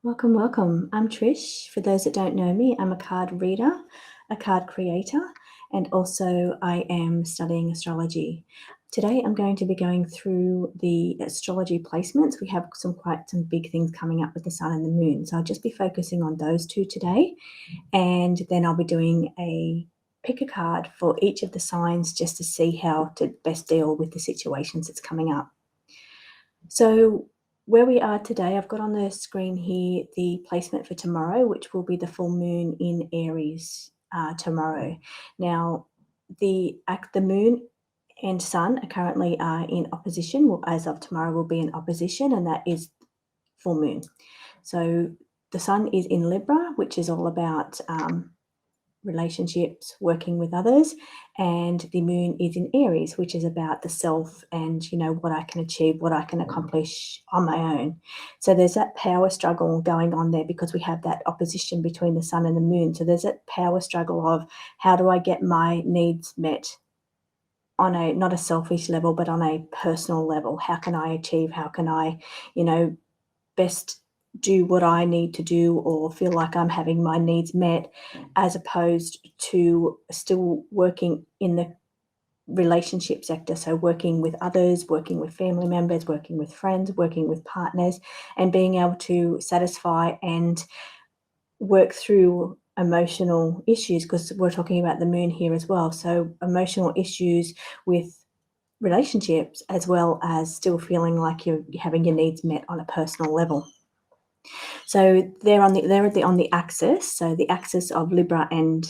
Welcome, welcome. I'm Trish. For those that don't know me, I'm a card reader, a card creator, and also I am studying astrology. Today I'm going to be going through the astrology placements. We have quite some big things coming up with the sun and the moon. So I'll just be focusing on those two today. And then I'll be doing a pick a card for each of the signs just to see how to best deal with the situations that's coming up. So where we are today, I've got on the screen here the placement for tomorrow, which will be the full moon in Aries tomorrow. Now, the moon and sun are currently in opposition. Well, as of tomorrow, will be in opposition, and that is full moon. So the sun is in Libra, which is all about relationships, working with others, and the moon is in Aries, which is about the self and what I can achieve, what I can accomplish on my own. So there's that power struggle going on there because we have that opposition between the sun and the moon. So there's that power struggle of how do I get my needs met on a not a selfish level but on a personal level. How can I achieve, how can I best do what I need to do or feel like I'm having my needs met, as opposed to still working in the relationship sector. So working with others, working with family members, working with friends, working with partners, and being able to satisfy and work through emotional issues, because we're talking about the moon here as well. So emotional issues with relationships, as well as still feeling like you're having your needs met on a personal level. So they're on the axis. So the axis of Libra and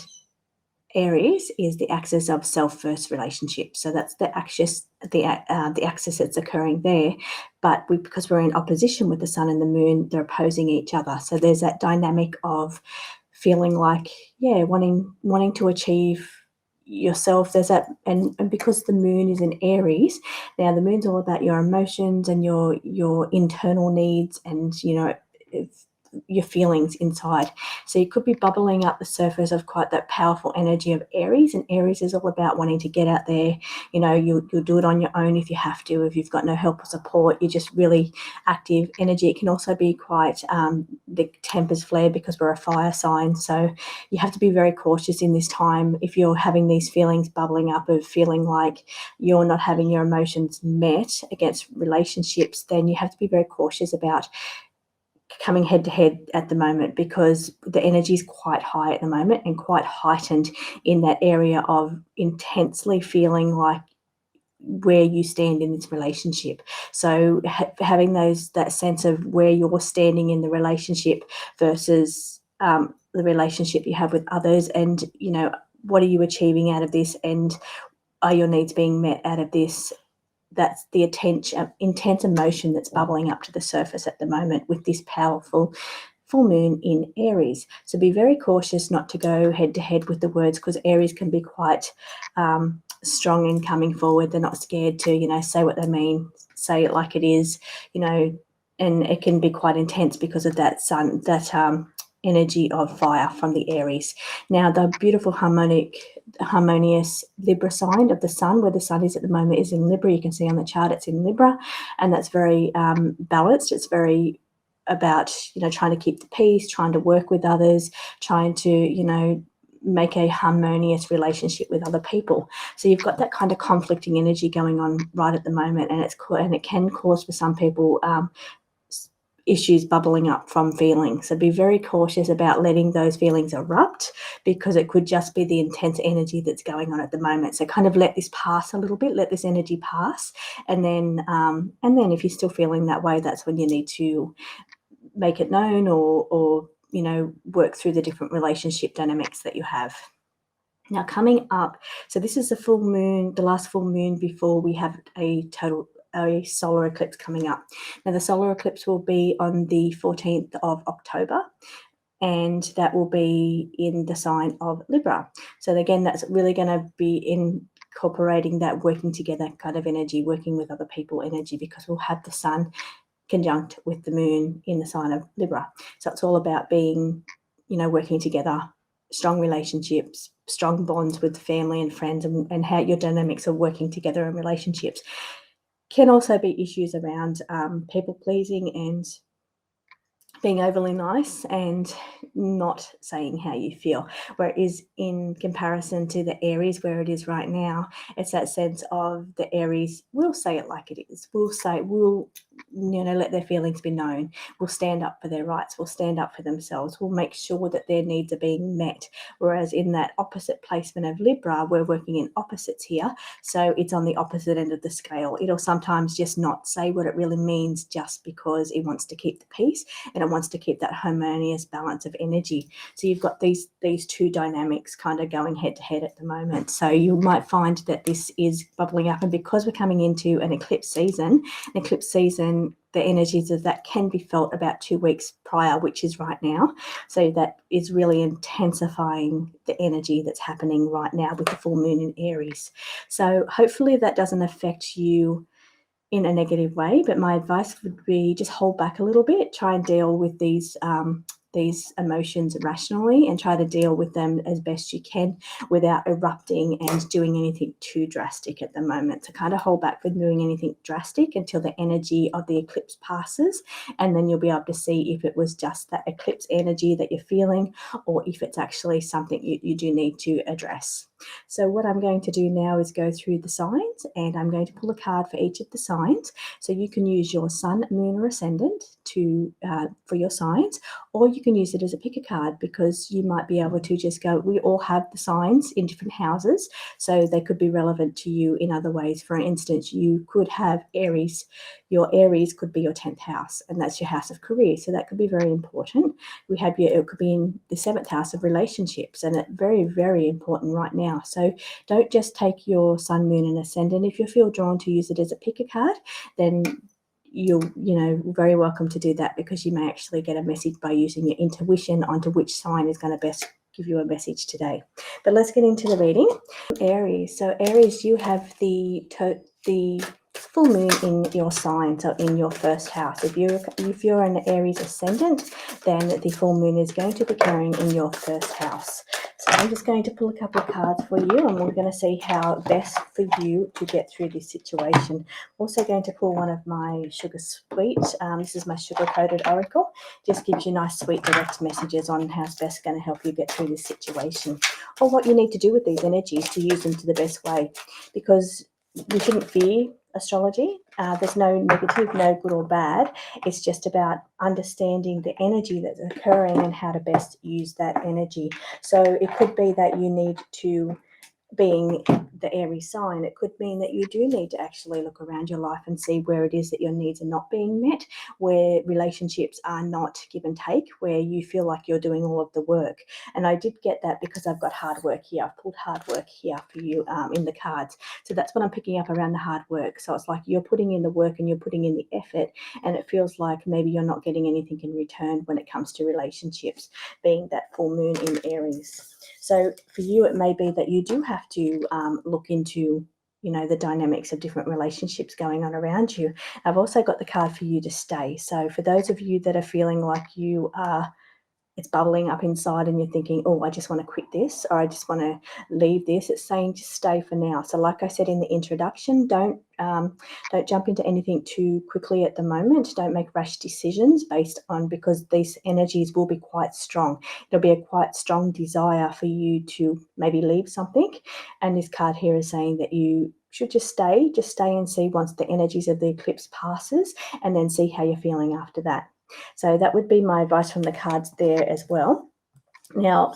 Aries is the axis of self-first relationship. So that's the axis that's occurring there. But because we're in opposition with the sun and the moon, they're opposing each other. So there's that dynamic of feeling like, wanting to achieve yourself. There's that, and because the moon is in Aries, now the moon's all about your emotions and your internal needs and your feelings inside. So you could be bubbling up the surface of quite that powerful energy of Aries, and Aries is all about wanting to get out there. You'll do it on your own if you have to. If you've got no help or support, you're just really active energy. It can also be quite the tempers flare because we're a fire sign, so you have to be very cautious in this time. If you're having these feelings bubbling up of feeling like you're not having your emotions met against relationships, then you have to be very cautious about coming head to head at the moment, because the energy is quite high at the moment and quite heightened in that area of intensely feeling like where you stand in this relationship. So having that sense of where you're standing in the relationship versus the relationship you have with others, and what are you achieving out of this, and are your needs being met out of this? That's the intense emotion that's bubbling up to the surface at the moment with this powerful full moon in Aries. So be very cautious not to go head to head with the words, because Aries can be quite strong in coming forward. They're not scared to, say what they mean, say it like it is, and it can be quite intense because of that energy of fire from the Aries. Now, the beautiful harmonious Libra sign of the sun, where the sun is at the moment, is in Libra. You can see on the chart it's in Libra, and that's very balanced. It's very about trying to keep the peace, trying to work with others, trying to make a harmonious relationship with other people. So you've got that kind of conflicting energy going on right at the moment, and it can cause for some people issues bubbling up from feelings. So be very cautious about letting those feelings erupt, because it could just be the intense energy that's going on at the moment. So kind of let this pass a little bit, let this energy pass, and then if you're still feeling that way, that's when you need to make it known or work through the different relationship dynamics that you have. Now, coming up, so this is the full moon, the last full moon before we have a solar eclipse coming up. Now, the solar eclipse will be on the 14th of October, and that will be in the sign of Libra. So again, that's really going to be incorporating that working together kind of energy, working with other people energy, because we'll have the sun conjunct with the moon in the sign of Libra. So it's all about being, working together, strong relationships, strong bonds with family and friends, and how your dynamics are working together in relationships. Can also be issues around people pleasing and being overly nice and not saying how you feel. Whereas in comparison to the Aries where it is right now, it's that sense of the Aries will say it like it is. We'll let their feelings be known. We'll stand up for their rights. We'll stand up for themselves. We'll make sure that their needs are being met. Whereas in that opposite placement of Libra, we're working in opposites here. So it's on the opposite end of the scale. It'll sometimes just not say what it really means just because it wants to keep the peace and it wants to keep that harmonious balance of energy. So you've got these two dynamics kind of going head to head at the moment. So you might find that this is bubbling up, and because we're coming into an eclipse season, the energies of that can be felt about 2 weeks prior, which is right now. So that is really intensifying the energy that's happening right now with the full moon in Aries. So hopefully that doesn't affect you in a negative way, but my advice would be just hold back a little bit, try and deal with these emotions rationally, and try to deal with them as best you can without erupting and doing anything too drastic at the moment. So kind of hold back from doing anything drastic until the energy of the eclipse passes, and then you'll be able to see if it was just that eclipse energy that you're feeling or if it's actually something you do need to address. So what I'm going to do now is go through the signs, and I'm going to pull a card for each of the signs. So you can use your sun, moon, or ascendant for your signs, or you can use it as a pick a card, because you might be able to just go, we all have the signs in different houses, so they could be relevant to you in other ways. For instance, you could have Aries. Your Aries could be your 10th house, and that's your house of career, so that could be very important. It could be in the 7th house of relationships, and it's very, very important right now. So don't just take your sun, moon, and ascendant. If you feel drawn to use it as a pick a card, then you're very welcome to do that, because you may actually get a message by using your intuition onto which sign is going to best give you a message today. But let's get into the reading. Aries. So Aries, you have the full moon in your sign, so in your first house. If you're an Aries ascendant, then the full moon is going to be occurring in your first house. So I'm just going to pull a couple of cards for you, and we're going to see how best for you to get through this situation. Also going to pull one of my sugar sweet. This is my sugar-coated oracle. Just gives you nice, sweet, direct messages on how's best going to help you get through this situation, or what you need to do with these energies to use them to the best way, because you shouldn't fear astrology. There's no negative, no good or bad. It's just about understanding the energy that's occurring and how to best use that energy. So it could be that you need to, being the Aries sign, it could mean that you do need to actually look around your life and see where it is that your needs are not being met, where relationships are not give and take, where you feel like you're doing all of the work. And I did get that because I've got hard work here. I've pulled hard work here for you in the cards. So that's what I'm picking up around the hard work. So it's like you're putting in the work and you're putting in the effort, and it feels like maybe you're not getting anything in return when it comes to relationships, being that full moon in Aries. So for you, it may be that you do have to look into, the dynamics of different relationships going on around you. I've also got the card for you to stay. So for those of you that are feeling like it's bubbling up inside and you're thinking, oh, I just want to quit this, or I just want to leave this, it's saying just stay for now. So like I said in the introduction, don't jump into anything too quickly at the moment. Don't make rash decisions because these energies will be quite strong. There'll be a quite strong desire for you to maybe leave something. And this card here is saying that you should just stay and see once the energies of the eclipse passes, and then see how you're feeling after that. So that would be my advice from the cards there as well. Now,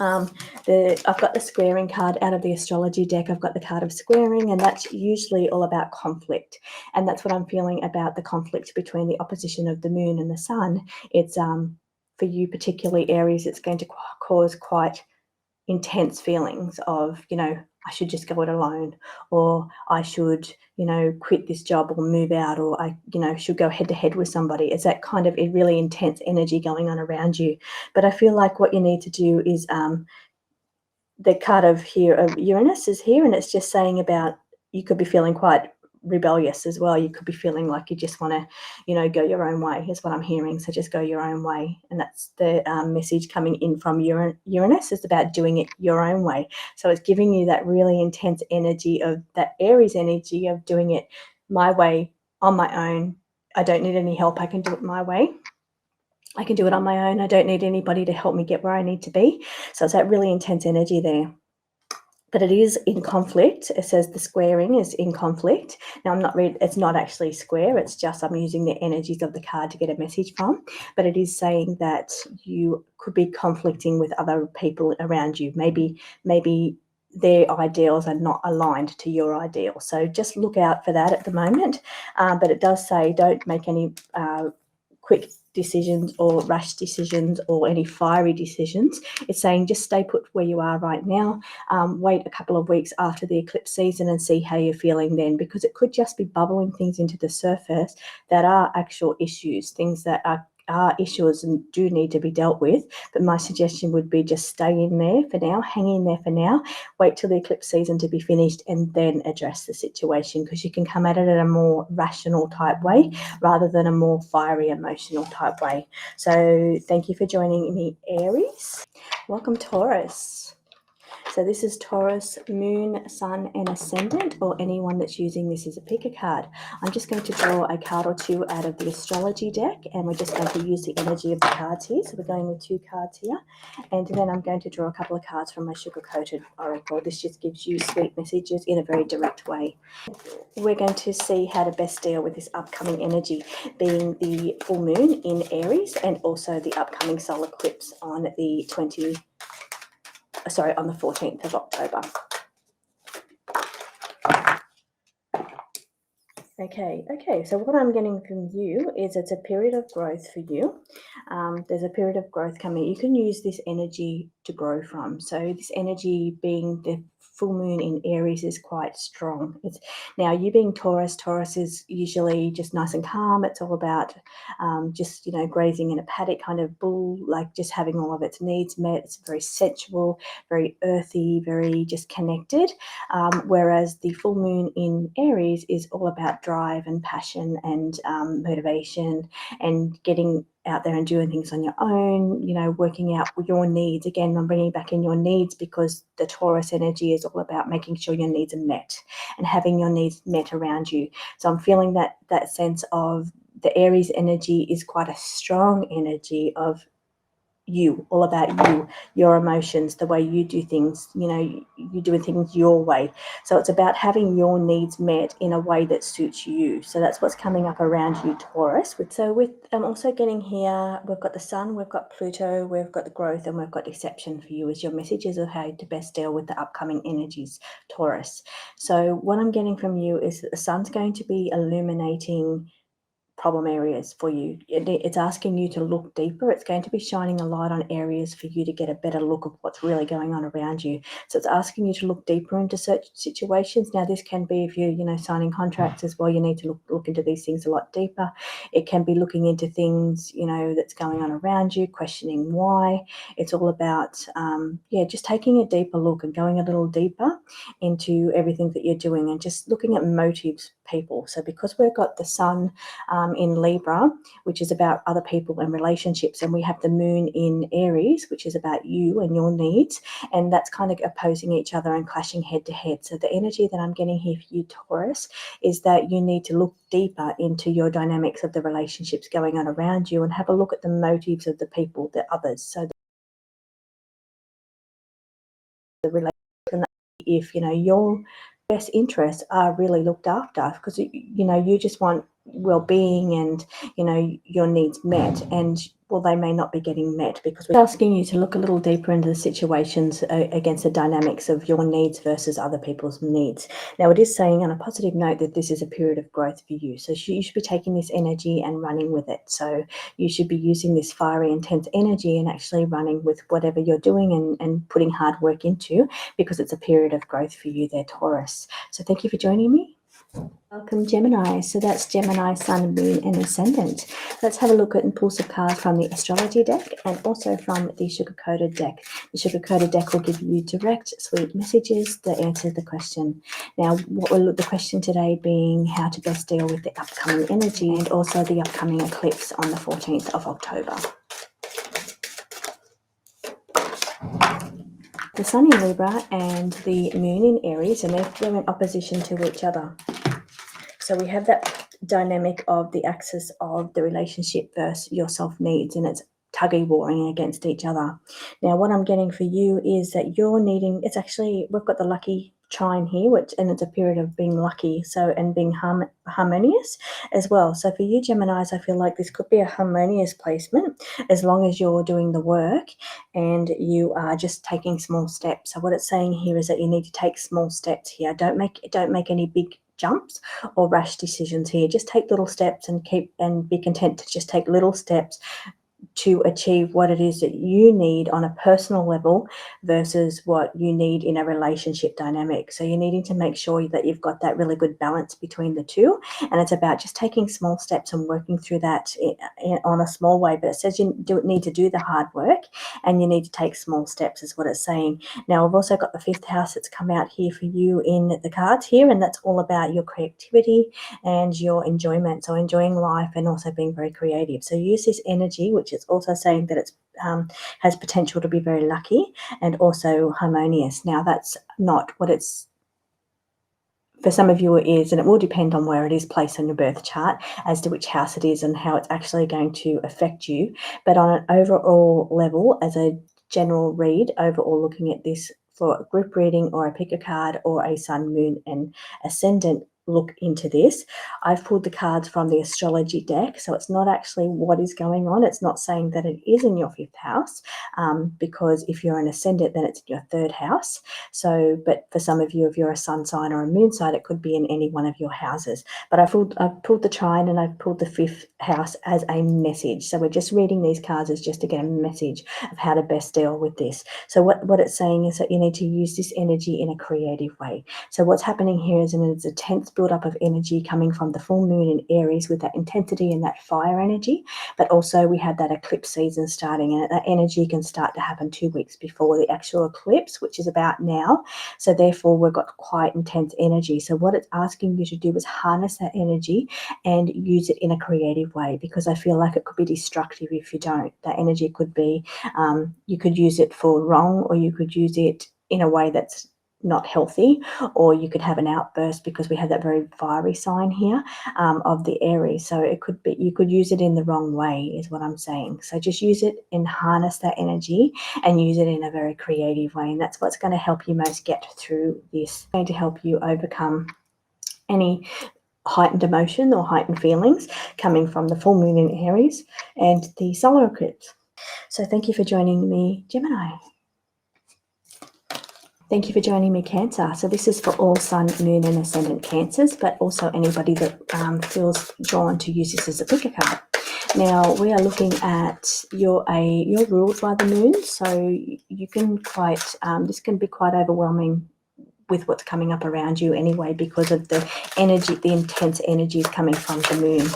I've got the squaring card out of the astrology deck. I've got the card of squaring, and that's usually all about conflict. And that's what I'm feeling about the conflict between the opposition of the moon and the sun. It's for you, particularly Aries, it's going to cause quite intense feelings of, I should just go it alone, or I should, quit this job or move out, or I, should go head to head with somebody. It's that kind of a really intense energy going on around you. But I feel like what you need to do is the card of Uranus is here, and it's just saying about you could be feeling quite rebellious as well. You could be feeling like you just want to, go your own way, is what I'm hearing. So just go your own way. And that's the message coming in from Uranus. It's about doing it your own way. So it's giving you that really intense energy of that Aries energy of doing it my way, on my own. I don't need any help. I can do it my way. I can do it on my own. I don't need anybody to help me get where I need to be. So it's that really intense energy there. But it is in conflict. It says the squaring is in conflict. Now, it's not actually square. It's just I'm using the energies of the card to get a message from. But it is saying that you could be conflicting with other people around you. Maybe their ideals are not aligned to your ideal. So just look out for that at the moment. But it does say don't make any quick decisions or rash decisions or any fiery decisions. It's saying just stay put where you are right now. Wait a couple of weeks after the eclipse season and see how you're feeling then, because it could just be bubbling things into the surface that are actual issues, things that are issues and do need to be dealt with. But my suggestion would be just stay in there for now, hang in there for now, wait till the eclipse season to be finished and then address the situation, because you can come at it in a more rational type way rather than a more fiery emotional type way. So thank you for joining me, Aries. Welcome, Taurus. So this is Taurus, Moon, Sun and Ascendant, or anyone that's using this as a pick a card. I'm just going to draw a card or two out of the astrology deck, and we're just going to use the energy of the cards here. So we're going with 2 cards here, and then I'm going to draw a couple of cards from my sugar-coated oracle. This just gives you sweet messages in a very direct way. We're going to see how to best deal with this upcoming energy, being the full moon in Aries and also the upcoming solar eclipse on the 14th of October. Okay, so what I'm getting from you is it's a period of growth for you. There's a period of growth coming. You can use this energy to grow from. So this energy being the full moon in Aries is quite strong. Now you being Taurus is usually just nice and calm. It's all about just, grazing in a paddock kind of bull, like just having all of its needs met. It's very sensual, very earthy, very just connected. Whereas the full moon in Aries is all about drive and passion and motivation and getting out there and doing things on your own, working out your needs. Again, I'm bringing back in your needs because the Taurus energy is all about making sure your needs are met and having your needs met around you. So I'm feeling that sense of the Aries energy is quite a strong energy of you, all about you, your emotions, the way you do things, you do things your way. So it's about having your needs met in a way that suits you. So that's what's coming up around you, Taurus. I'm also getting here, we've got the Sun, we've got Pluto, we've got the growth, and we've got deception for you as your messages of how to best deal with the upcoming energies, Taurus. So what I'm getting from you is that the Sun's going to be illuminating problem areas for you. It's asking you to look deeper. It's going to be shining a light on areas for you to get a better look of what's really going on around you. So it's asking you to look deeper into certain situations. Now, this can be if you're, signing contracts as well, you need to look into these things a lot deeper. It can be looking into things, that's going on around you, questioning why. It's all about, just taking a deeper look and going a little deeper into everything that you're doing and just looking at motives, people. So because we've got the Sun in Libra, which is about other people and relationships, and we have the moon in Aries, which is about you and your needs, and that's kind of opposing each other and clashing head to head. So the energy that I'm getting here for you, Taurus, is that you need to look deeper into your dynamics of the relationships going on around you and have a look at the motives of the people, the others. So the relation, if your best interests are really looked after, because you just want well-being and your needs met, and they may not be getting met because we're asking you to look a little deeper into the situations against the dynamics of your needs versus other people's needs. Now, it is saying on a positive note that this is a period of growth for you, so you should be taking this energy and running with it. So you should be using this fiery, intense energy and actually running with whatever you're doing and putting hard work into, because it's a period of growth for you there, Taurus. So thank you for joining me. Welcome, Gemini. So that's Gemini, Sun, Moon and Ascendant. Let's have a look at and pull some cards from the astrology deck and also from the sugar-coated deck. The sugar-coated deck will give you direct, sweet messages that answer the question. Now, the question today being how to best deal with the upcoming energy and also the upcoming eclipse on the 14th of October. The Sun in Libra and the Moon in Aries, and they're in opposition to each other. So we have that dynamic of the axis of the relationship versus your self-needs, and it's tug-of-warring against each other. Now, what I'm getting for you is that you're needing, it's actually, we've got the lucky trine here, and it's a period of being lucky, and being harmonious as well. So for you Geminis, I feel like this could be a harmonious placement as long as you're doing the work and you are just taking small steps. So what it's saying here is that you need to take small steps here. Don't make any big jumps or rash decisions here. Just take little steps and be content to just take little steps to achieve what it is that you need on a personal level versus what you need in a relationship dynamic. So you're needing to make sure that you've got that really good balance between the two, and it's about just taking small steps and working through that on a small way. But it says you need to do the hard work and you need to take small steps is what it's saying. Now I've also got the 5th house that's come out here for you in the cards here, and that's all about your creativity and your enjoyment. So enjoying life and also being very creative. So use this energy, which is also saying that it's has potential to be very lucky and also harmonious. Now that's not what it's for some of you it is, and it will depend on where it is placed on your birth chart as to which house it is and how it's actually going to affect you. But on an overall level, as a general read, overall looking at this for a group reading or a pick a card or a sun, moon and ascendant look into this, I've pulled the cards from the astrology deck, so it's not actually what is going on. It's not saying that it is in your 5th house, because if you're an ascendant then it's in your 3rd house. So but for some of you, if you're a sun sign or a moon sign, it could be in any one of your houses. But I've pulled the trine and I've pulled the 5th house as a message. So we're just reading these cards as just to get a message of how to best deal with this. So what it's saying is that you need to use this energy in a creative way. So what's happening here is it's a tense build-up of energy coming from the full moon in Aries with that intensity and that fire energy, but also we had that eclipse season starting, and that energy can start to happen 2 weeks before the actual eclipse, which is about now. So therefore we've got quite intense energy. So what it's asking you to do is harness that energy and use it in a creative way, because I feel like it could be destructive if you don't. That energy could be, you could use it for wrong, or you could use it in a way that's not healthy, or you could have an outburst because we have that very fiery sign here of the Aries. So it could be, you could use it in the wrong way is what I'm saying. So just use it and harness that energy and use it in a very creative way, and that's what's going to help you most get through this. It's going to help you overcome any heightened emotion or heightened feelings coming from the full moon in Aries and the solar eclipse. So thank you for joining me, Gemini. Thank you for joining me, Cancer. So this is for all sun, moon and ascendant Cancers, but also anybody that feels drawn to use this as a picker card. Now we are looking at you're ruled by the moon, so you can this can be quite overwhelming with what's coming up around you anyway, because of the energy, the intense energies coming from the moon.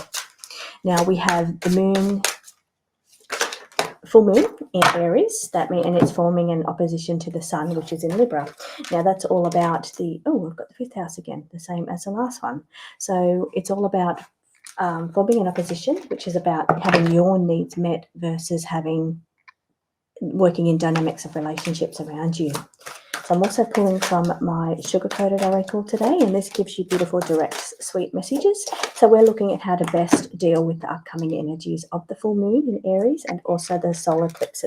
Now we have the moon, full moon in Aries, and it's forming an opposition to the sun, which is in Libra. Now that's all about we've got the 5th house again, the same as the last one. So it's all about forming an opposition, which is about having your needs met versus working in dynamics of relationships around you. So I'm also pulling from my sugar-coated oracle today, and this gives you beautiful, direct, sweet messages. So we're looking at how to best deal with the upcoming energies of the full moon in Aries and also the solar eclipse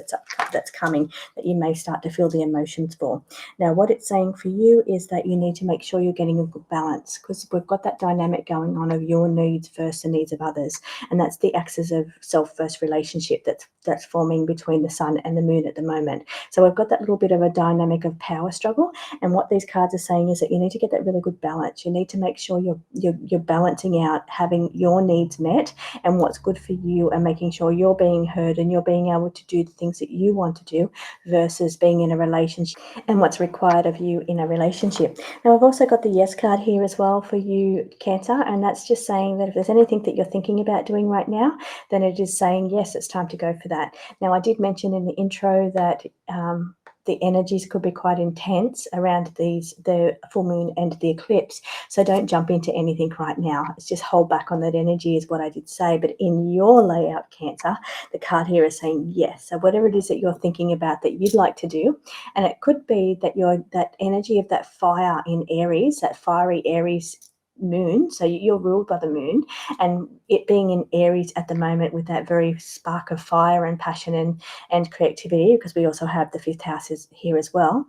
that's coming, that you may start to feel the emotions for. Now, what it's saying for you is that you need to make sure you're getting a good balance, because we've got that dynamic going on of your needs versus the needs of others, and that's the axis of self-first relationship that's forming between the sun and the moon at the moment. So we've got that little bit of a dynamic of power struggle, and what these cards are saying is that you need to get that really good balance. You need to make sure you're balancing out having your needs met and what's good for you, and making sure you're being heard and you're being able to do the things that you want to do versus being in a relationship and what's required of you in a relationship. Now I've also got the yes card here as well for you, Cancer, and that's just saying that if there's anything that you're thinking about doing right now, then it is saying yes, it's time to go for that. Now I did mention in the intro that the energies could be quite intense around the full moon and the eclipse. So don't jump into anything right now. It's just hold back on that energy is what I did say. But in your layout, Cancer, the card here is saying yes. So whatever it is that you're thinking about that you'd like to do, and it could be that that energy of that fire in Aries, that fiery Aries moon, so you're ruled by the moon, and it being in Aries at the moment with that very spark of fire and passion and creativity, because we also have the 5th house is here as well,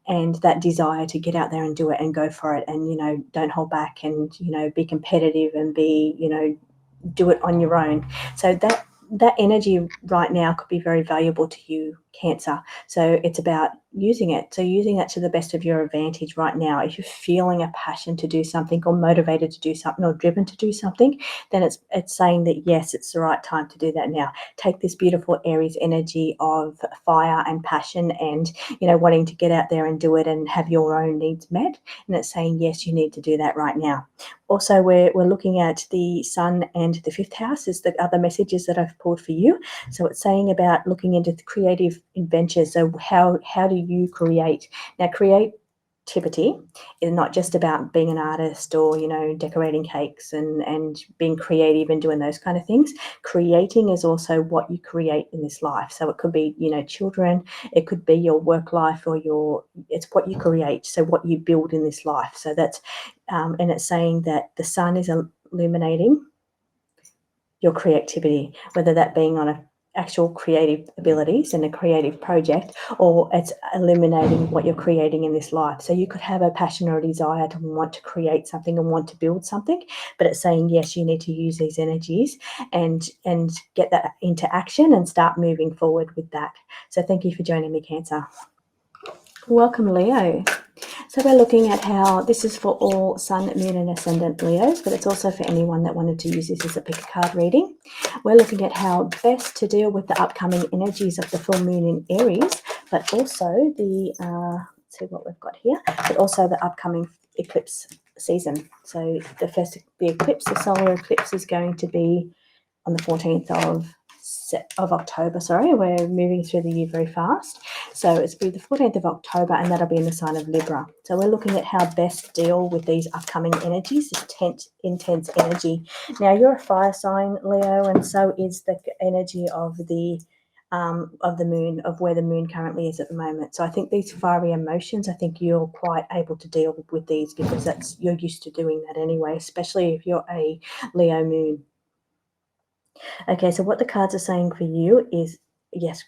and that desire to get out there and do it and go for it, and don't hold back, and be competitive and be do it on your own. So that energy right now could be very valuable to you, Cancer. So it's about using it. So using that to the best of your advantage right now. If you're feeling a passion to do something, or motivated to do something, or driven to do something, then it's saying that yes, it's the right time to do that now. Take this beautiful Aries energy of fire and passion, and wanting to get out there and do it and have your own needs met, and it's saying yes, you need to do that right now. Also, we're looking at the Sun and the 5th house is the other messages that I've pulled for you. So it's saying about looking into the creative adventures. So how do you create? Now, creativity is not just about being an artist or decorating cakes and being creative and doing those kind of things. Creating is also what you create in this life. So it could be children, it could be your work life, or it's what you create, so what you build in this life. So that's and it's saying that the sun is illuminating your creativity, whether that being on a actual creative abilities and a creative project, or it's illuminating what you're creating in this life. So you could have a passion or a desire to want to create something and want to build something, but it's saying yes, you need to use these energies and get that into action and start moving forward with that. So thank you for joining me, Cancer. Welcome, Leo. So we're looking at how this is for all Sun, Moon and Ascendant Leos, but it's also for anyone that wanted to use this as a pick a card reading. We're looking at how best to deal with the upcoming energies of the full moon in Aries, but also the, let's see what we've got here, but also the upcoming eclipse season. So the eclipse, the solar eclipse, is going to be on the 14th of October. Sorry, we're moving through the year very fast. So it's be the 14th of October, and that'll be in the sign of Libra. So we're looking at how best deal with these upcoming energies, this intense energy. Now, you're a fire sign, Leo, and so is the energy of the moon, of where the moon currently is at the moment. So I think these fiery emotions, I think you're quite able to deal with these, because you're used to doing that anyway, especially if you're a Leo moon. Okay, so what the cards are saying for you is, yes,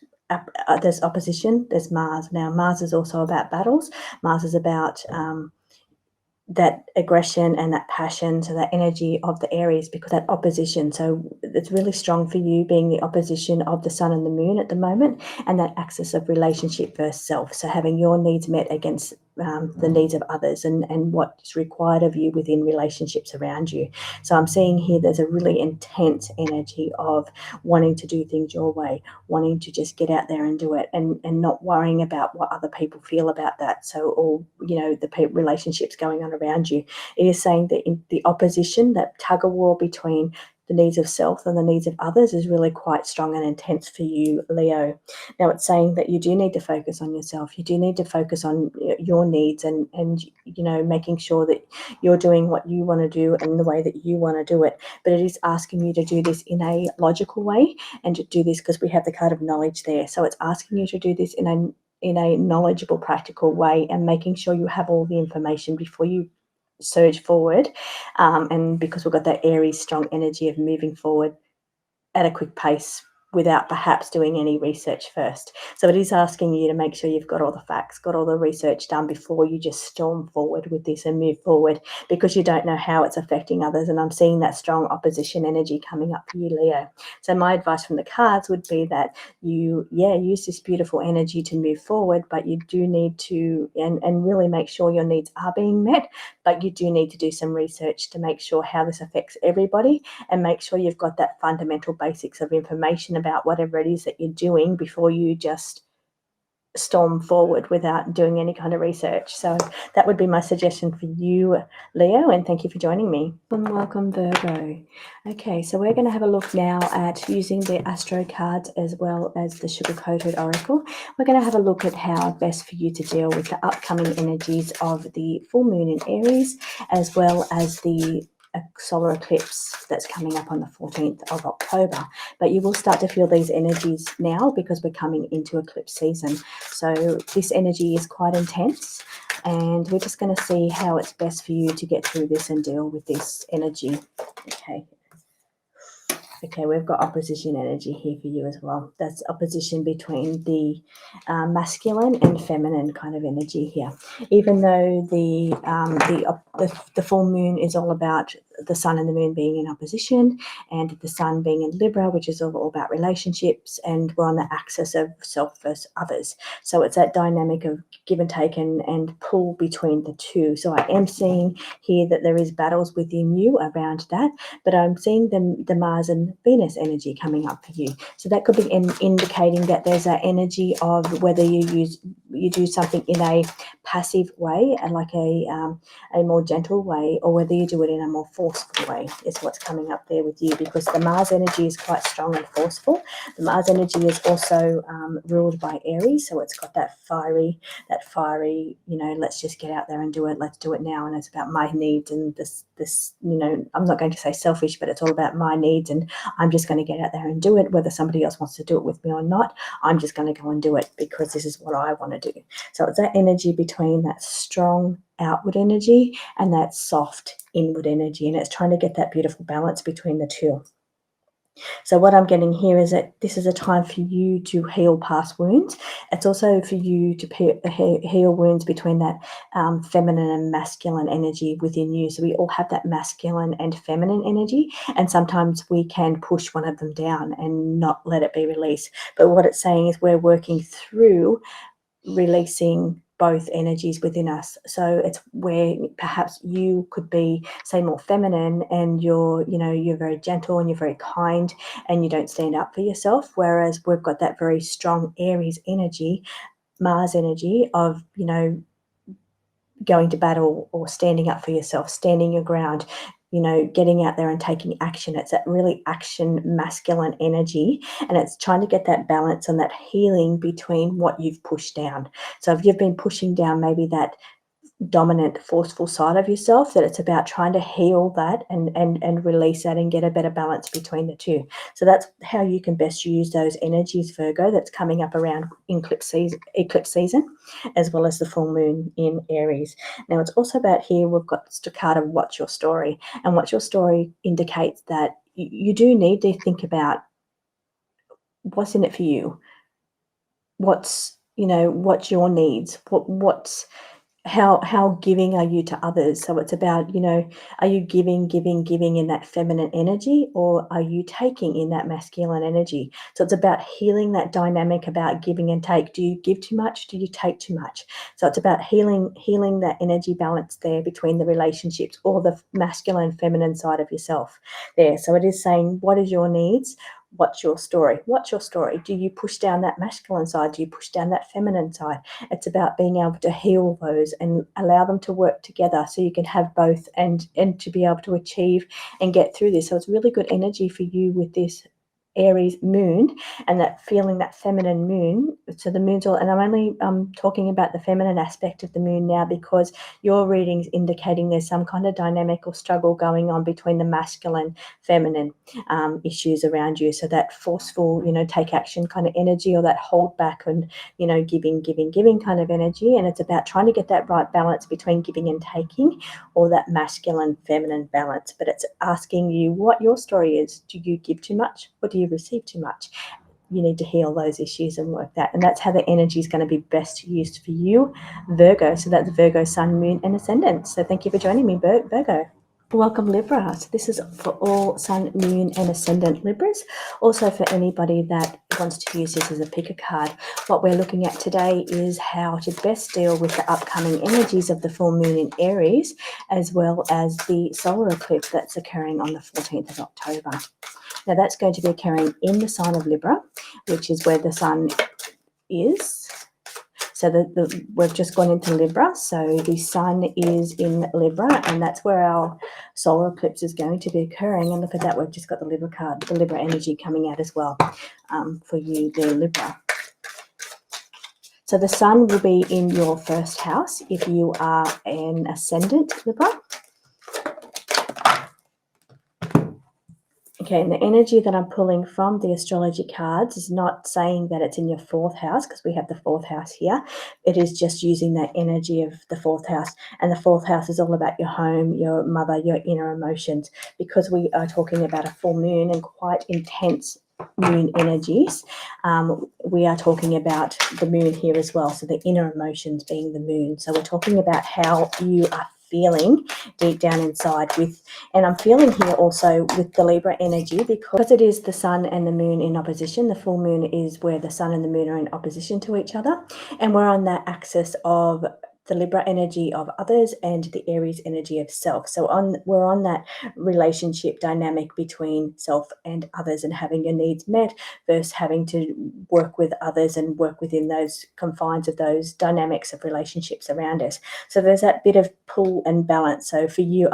there's opposition, there's Mars. Now, Mars is also about battles. Mars is about that aggression and that passion, so that energy of the Aries, because that opposition. So it's really strong for you being the opposition of the sun and the moon at the moment, and that axis of relationship versus self. So having your needs met against the needs of others, and what is required of you within relationships around you. So I'm seeing here there's a really intense energy of wanting to do things your way, wanting to just get out there and do it, and not worrying about what other people feel about that. So all the relationships going on around you. It is saying that in the opposition, that tug of war between the needs of self and the needs of others, is really quite strong and intense for you, Leo. Now, it's saying that you do need to focus on yourself. You do need to focus on your needs, and making sure that you're doing what you want to do and the way that you want to do it. But it is asking you to do this in a logical way, and to do this because we have the card of knowledge there. So it's asking you to do this in a knowledgeable, practical way, and making sure you have all the information before you surge forward, and because we've got that Aries strong energy of moving forward at a quick pace without perhaps doing any research first. So it is asking you to make sure you've got all the facts, got all the research done before you just storm forward with this and move forward, because you don't know how it's affecting others. And I'm seeing that strong opposition energy coming up for you, Leo. So my advice from the cards would be that you, use this beautiful energy to move forward, but you do need to, and really make sure your needs are being met, but you do need to do some research to make sure how this affects everybody, and make sure you've got that fundamental basics of information about whatever it is that you're doing before you just storm forward without doing any kind of research. So that would be my suggestion for you, Leo, and thank you for joining me. Welcome, Virgo. Okay, so we're going to have a look now at using the Astro cards as well as the sugar-coated oracle. We're going to have a look at how best for you to deal with the upcoming energies of the full moon in Aries, as well as the solar eclipse that's coming up on the 14th of October. But you will start to feel these energies now, because we're coming into eclipse season. So this energy is quite intense. And we're just going to see how it's best for you to get through this and deal with this energy. Okay. Okay, we've got opposition energy here for you as well. That's opposition between the masculine and feminine kind of energy here. Even though the full moon is all about the sun and the moon being in opposition, and the sun being in Libra, which is all about relationships, and we're on the axis of self versus others. So it's that dynamic of give and take and pull between the two. So I am seeing here that there is battles within you around that, but I'm seeing the Mars and Venus energy coming up for you. So that could be indicating that there's an energy of whether you do something in a passive way, like a more gentle way, or whether you do it in a more forceful way is what's coming up there with you, because the Mars energy is quite strong and forceful. The Mars energy is also ruled by Aries, so it's got that fiery, let's just get out there and do it. Let's do it now. And it's about my needs and this, I'm not going to say selfish, but it's all about my needs, and I'm just going to get out there and do it, whether somebody else wants to do it with me or not. I'm just going to go and do it because this is what I want to do. So it's that energy between that strong outward energy and that soft inward energy, and it's trying to get that beautiful balance between the two. So what I'm getting here is that this is a time for you to heal past wounds. It's also for you to heal wounds between that feminine and masculine energy within you. So we all have that masculine and feminine energy, and sometimes we can push one of them down and not let it be released. But what it's saying is we're working through releasing both energies within us. So it's where perhaps you could be, say, more feminine, and you're very gentle and you're very kind and you don't stand up for yourself, whereas we've got that very strong Aries energy, Mars energy of going to battle or standing up for yourself, standing your ground, getting out there and taking action. It's that really action masculine energy, and it's trying to get that balance and that healing between what you've pushed down. So if you've been pushing down maybe that dominant, forceful side of yourself, that it's about trying to heal that and release that and get a better balance between the two. So that's how you can best use those energies, Virgo, that's coming up around eclipse season, as well as the full moon in Aries. Now it's also about here, we've got staccato, what's your story? And what's your story indicates that you do need to think about what's in it for you. What's your needs? What's how giving are you to others? So it's about, are you giving in that feminine energy, or are you taking in that masculine energy? So it's about healing that dynamic about giving and take. Do you give too much? Do you take too much? So it's about healing that energy balance there between the relationships, or the masculine and feminine side of yourself there. So it is saying, what is your needs? What's your story? What's your story? Do you push down that masculine side? Do you push down that feminine side? It's about being able to heal those and allow them to work together so you can have both and to be able to achieve and get through this. So it's really good energy for you with this Aries moon, and that feeling that feminine moon. So the moon's all, and I'm only talking about the feminine aspect of the moon now, because your reading's indicating there's some kind of dynamic or struggle going on between the masculine, feminine issues around you. So that forceful, take action kind of energy, or that hold back and, giving kind of energy. And it's about trying to get that right balance between giving and taking, or that masculine, feminine balance. But it's asking you what your story is. Do you give too much, or do you receive too much? You need to heal those issues and work that. And that's how the energy is going to be best used for you, Virgo. So that's Virgo, sun, moon, and ascendant. So thank you for joining me, Virgo. Welcome, Libra. So this is for all sun, moon, and ascendant Libras. Also for anybody that wants to use this as a picker card. What we're looking at today is how to best deal with the upcoming energies of the full moon in Aries, as well as the solar eclipse that's occurring on the 14th of October. Now that's going to be occurring in the sign of Libra, which is where the sun is. So we've just gone into Libra, so the sun is in Libra, and that's where our solar eclipse is going to be occurring. And look at that, we've just got the Libra card, the Libra energy coming out as well for you there, Libra. So the sun will be in your first house if you are an ascendant Libra. Okay, Okay, and the energy that I'm pulling from the astrology cards is not saying that it's in your 4th house, because we have the 4th house here. It is just using that energy of the 4th house. And the 4th house is all about your home, your mother, your inner emotions, because we are talking about a full moon and quite intense moon energies. We are talking about the moon here as well, so the inner emotions being the moon. So we're talking about how you are feeling deep down inside and I'm feeling here also with the Libra energy, because it is the sun and the moon in opposition. The full moon is where the sun and the moon are in opposition to each other, and we're on that axis of the Libra energy of others and the Aries energy of self. So we're on that relationship dynamic between self and others, and having your needs met versus having to work with others and work within those confines of those dynamics of relationships around us. So there's that bit of pull and balance. So for you,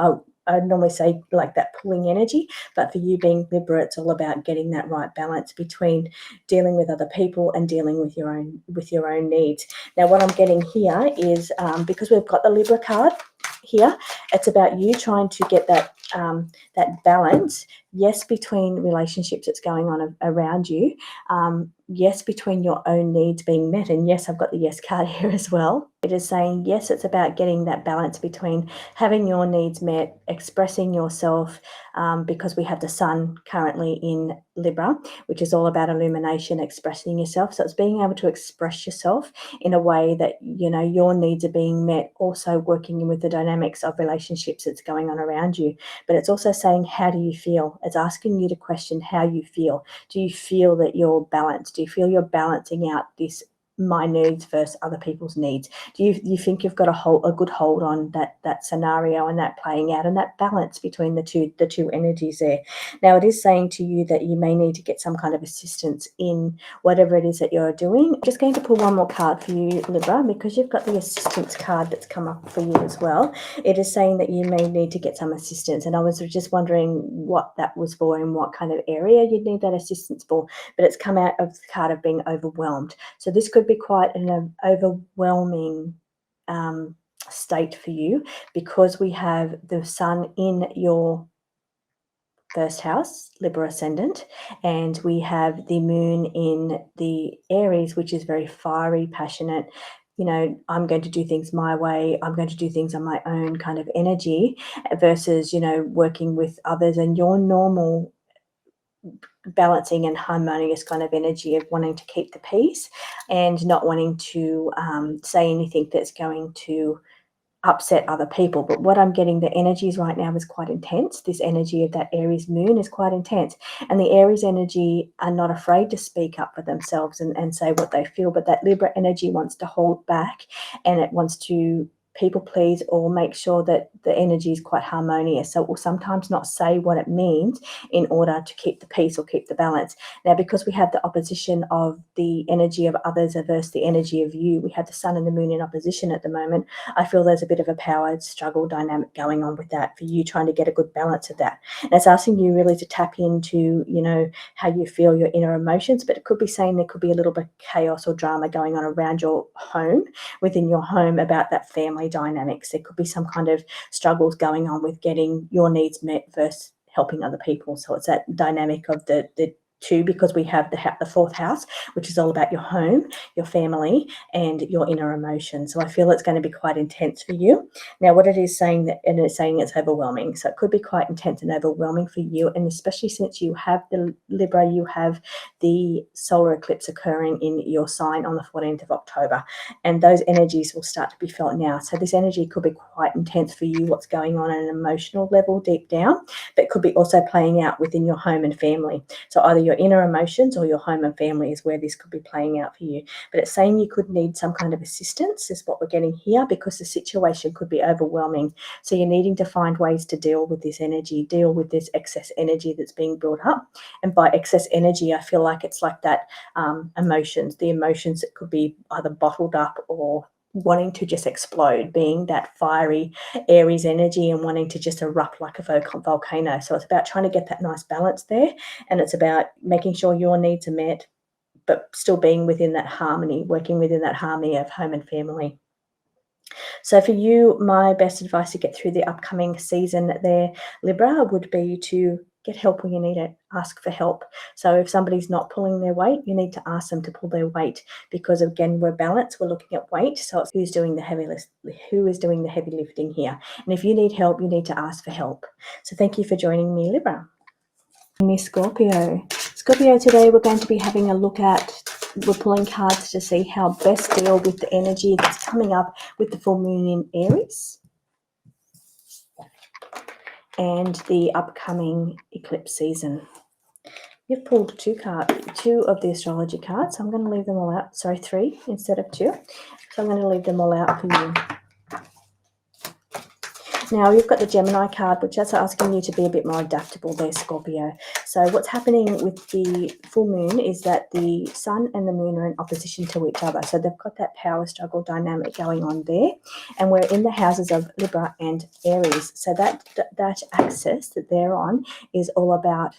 I normally say like that pulling energy, but for you being Libra, it's all about getting that right balance between dealing with other people and dealing with your own needs. Now, what I'm getting here is because we've got the Libra card here, it's about you trying to get that that balance. Yes, between relationships that's going on around you. Yes, between your own needs being met. And yes, I've got the yes card here as well. It is saying, yes, it's about getting that balance between having your needs met, expressing yourself, because we have the sun currently in Libra, which is all about illumination, expressing yourself. So it's being able to express yourself in a way that, you know, your needs are being met, also working with the dynamics of relationships that's going on around you. But it's also saying, how do you feel? It's asking you to question how you feel. Do you feel that you're balanced? Do you feel you're balancing out this my needs versus other people's needs? Do you think you've got a good hold on that scenario and that playing out and that balance between the two energies there? Now, it is saying to you that you may need to get some kind of assistance in whatever it is that you're doing. I'm just going to pull one more card for you, Libra, because you've got the assistance card that's come up for you as well. It is saying that you may need to get some assistance, and I was just wondering what that was for and what kind of area you'd need that assistance for, but it's come out of the card of being overwhelmed. So this could be quite an overwhelming state for you, because we have the sun in your 1st house, Libra ascendant, and we have the moon in the Aries, which is very fiery, passionate. You know, I'm going to do things my way. I'm going to do things on my own kind of energy, versus, you know, working with others and your normal balancing and harmonious kind of energy of wanting to keep the peace and not wanting to say anything that's going to upset other people. But what I'm getting, the energies right now is quite intense. This energy of that Aries moon is quite intense. And the Aries energy are not afraid to speak up for themselves and say what they feel. But that Libra energy wants to hold back, and it wants to people please or make sure that the energy is quite harmonious. So it will sometimes not say what it means in order to keep the peace or keep the balance. Now, because we have the opposition of the energy of others versus the energy of you, we have the sun and the moon in opposition at the moment. I feel there's a bit of a power struggle dynamic going on with that for you, trying to get a good balance of that. And it's asking you really to tap into, you know, how you feel, your inner emotions, but it could be saying there could be a little bit of chaos or drama going on around your home, within your home, about that family dynamics. There could be some kind of struggles going on with getting your needs met versus helping other people. So it's that dynamic of the two, because we have the 4th house, which is all about your home, your family, and your inner emotions. So I feel it's going to be quite intense for you. Now, what it is saying, that, and it's saying it's overwhelming. So it could be quite intense and overwhelming for you. And especially since you have the Libra, you have the solar eclipse occurring in your sign on the 14th of October. And those energies will start to be felt now. So this energy could be quite intense for you, what's going on an emotional level deep down, but it could be also playing out within your home and family. So either your inner emotions or your home and family is where this could be playing out for you. But it's saying you could need some kind of assistance is what we're getting here, because the situation could be overwhelming. So you're needing to find ways to deal with this energy, deal with this excess energy that's being built up. And by excess energy, I feel like it's like that emotions, the emotions that could be either bottled up or wanting to just explode, being that fiery Aries energy and wanting to just erupt like a volcano. So it's about trying to get that nice balance there, and it's about making sure your needs are met, but still being within that harmony, working within that harmony of home and family. So for you, my best advice to get through the upcoming season there, Libra, would be to Get help when you need it. Ask for help. So if somebody's not pulling their weight, you need to ask them to pull their weight, because again, we're balanced. We're looking at weight. So it's who is doing the heavy lifting here. And if you need help, you need to ask for help. So thank you for joining me, Libra. Miss Scorpio. Scorpio, today we're going to be having a look at, we're pulling cards to see how best deal with the energy that's coming up with the full moon in Aries and the upcoming eclipse season. You've pulled two of the astrology cards. So I'm going to leave them all out. Sorry, 3 instead of 2. So I'm going to leave them all out for you. Now, you've got the Gemini card, which is asking you to be a bit more adaptable there, Scorpio. So what's happening with the full moon is that the sun and the moon are in opposition to each other. So they've got that power struggle dynamic going on there. And we're in the houses of Libra and Aries. So that axis that they're on is all about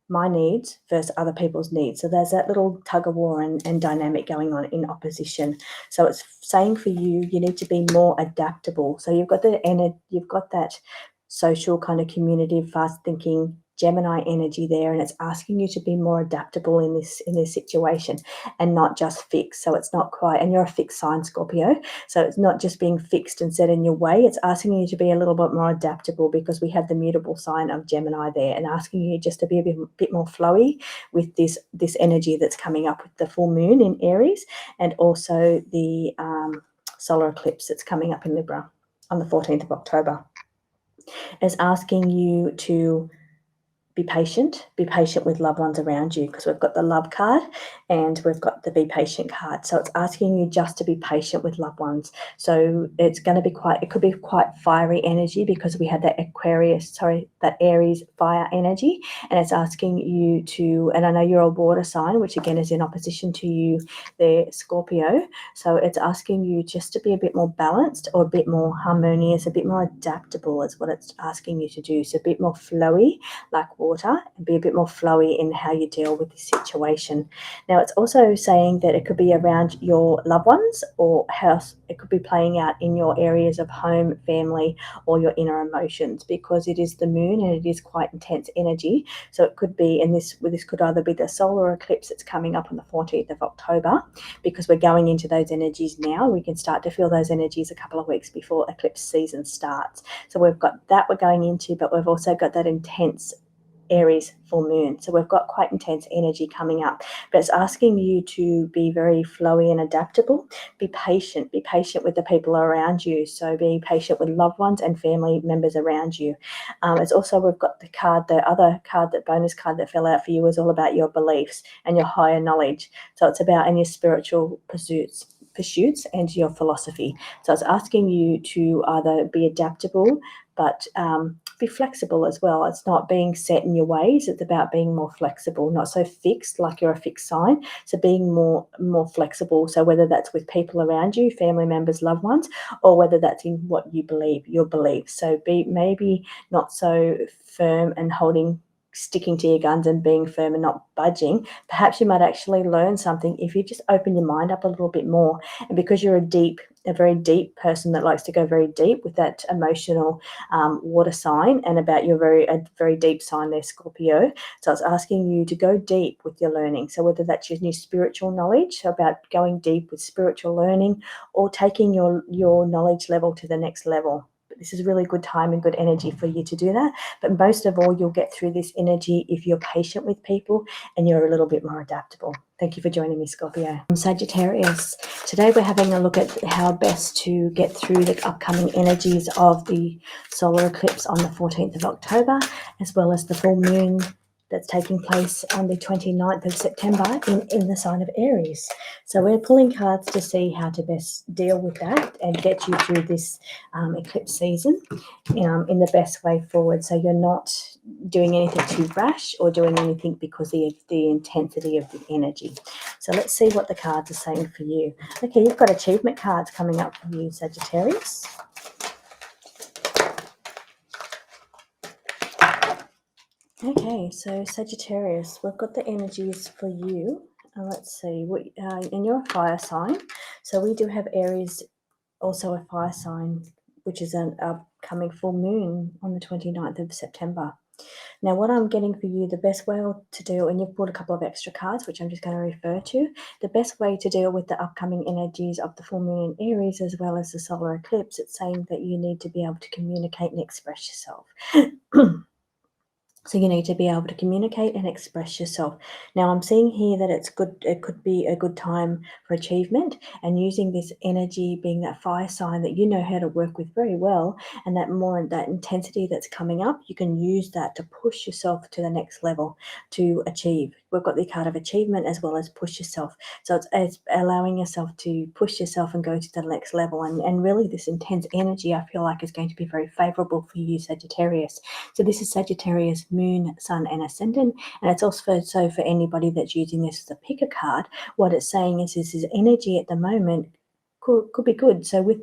my needs versus other people's needs. So there's that little tug of war and dynamic going on in opposition. So it's saying for you, you need to be more adaptable. So you've got that social kind of community, fast thinking Gemini energy there, and it's asking you to be more adaptable in this situation and not just fixed. So it's not quite, and you're a fixed sign, Scorpio, so it's not just being fixed and set in your way. It's asking you to be a little bit more adaptable, because we have the mutable sign of Gemini there, and asking you just to be a bit more flowy with this energy that's coming up with the full moon in Aries, and also the solar eclipse that's coming up in Libra on the 14th of October. It's asking you to be patient with loved ones around you, because we've got the love card and we've got the be patient card. So it's asking you just to be patient with loved ones. So it's going to be it could be quite fiery energy, because we had that that Aries fire energy, and it's asking you to, and I know you're a water sign, which again is in opposition to you there, Scorpio. So it's asking you just to be a bit more balanced, or a bit more harmonious, a bit more adaptable is what it's asking you to do. So a bit more flowy, like water, and be a bit more flowy in how you deal with this situation. Now, it's also saying that it could be around your loved ones or house. It could be playing out in your areas of home, family, or your inner emotions, because it is the moon and it is quite intense energy. So it could be, and this could either be the solar eclipse that's coming up on the 14th of October, because we're going into those energies now. We can start to feel those energies a couple of weeks before eclipse season starts. So we've got that we're going into, but we've also got that intense Aries full moon. So we've got quite intense energy coming up, but it's asking you to be very flowy and adaptable. Be patient with the people around you. So be patient with loved ones and family members around you. It's also, we've got the other card, that bonus card that fell out for you, is all about your beliefs and your higher knowledge. So it's about in your spiritual pursuits and your philosophy. So it's asking you to either be adaptable, but be flexible as well. It's not being set in your ways. It's about being more flexible, not so fixed like you're a fixed sign. So being more flexible. So whether that's with people around you, family members, loved ones, or whether that's in what you believe, your beliefs. So be maybe not so firm and sticking to your guns and being firm and not budging. Perhaps you might actually learn something if you just open your mind up a little bit more. And because you're a very deep person that likes to go very deep with that emotional water sign, and about a very deep sign there, Scorpio. So it's asking you to go deep with your learning. So whether that's your new spiritual knowledge, so about going deep with spiritual learning, or taking your knowledge level to the next level. This is a really good time and good energy for you to do that. But most of all, you'll get through this energy if you're patient with people and you're a little bit more adaptable. Thank you for joining me, Scorpio. Sagittarius. Today we're having a look at how best to get through the upcoming energies of the solar eclipse on the 14th of October, as well as the full moon that's taking place on the 29th of September in the sign of Aries. So we're pulling cards to see how to best deal with that and get you through this eclipse season in the best way forward. So you're not doing anything too rash or doing anything because of the intensity of the energy. So let's see what the cards are saying for you. Okay, you've got achievement cards coming up for you, Sagittarius. Okay, so Sagittarius, we've got the energies for you. Let's see, and you're a fire sign. So we do have Aries, also a fire sign, which is an upcoming full moon on the 29th of September. Now, what I'm getting for you, the best way to deal, and you've brought a couple of extra cards, which I'm just going to refer to, the best way to deal with the upcoming energies of the full moon in Aries as well as the solar eclipse, it's saying that you need to be able to communicate and express yourself. So you need to be able to communicate and express yourself. Now I'm seeing here that it's good. It could be a good time for achievement, and using this energy being that fire sign that you know how to work with very well, and that intensity that's coming up, you can use that to push yourself to the next level to achieve. We've got the card of achievement as well as push yourself. So it's allowing yourself to push yourself and go to the next level. And really this intense energy, I feel like, is going to be very favorable for you, Sagittarius. So this is Sagittarius, Moon, Sun, and Ascendant. And it's also so for anybody that's using this as a picker card, what it's saying is this is energy at the moment could be good. So with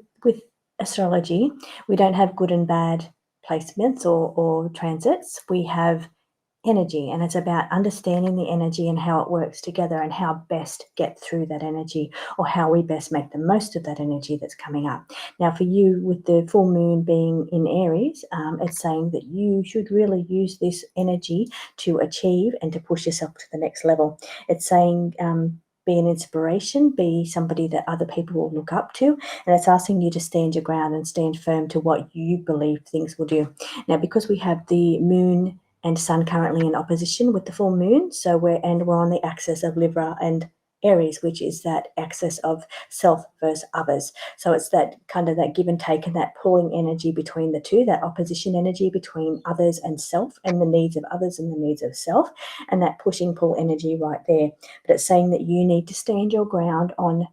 astrology, we don't have good and bad placements or transits. We have energy, and it's about understanding the energy and how it works together and how best get through that energy, or how we best make the most of that energy that's coming up. Now for you, with the full moon being in Aries, it's saying that you should really use this energy to achieve and to push yourself to the next level. It's saying be an inspiration, be somebody that other people will look up to, and it's asking you to stand your ground and stand firm to what you believe things will do. Now because we have the moon and Sun currently in opposition with the full moon, so we're on the axis of Libra and Aries, which is that axis of self versus others. So it's that kind of that give and take and that pulling energy between the two, that opposition energy between others and self, and the needs of others and the needs of self, and that pushing pull energy right there. But it's saying that you need to stand your ground on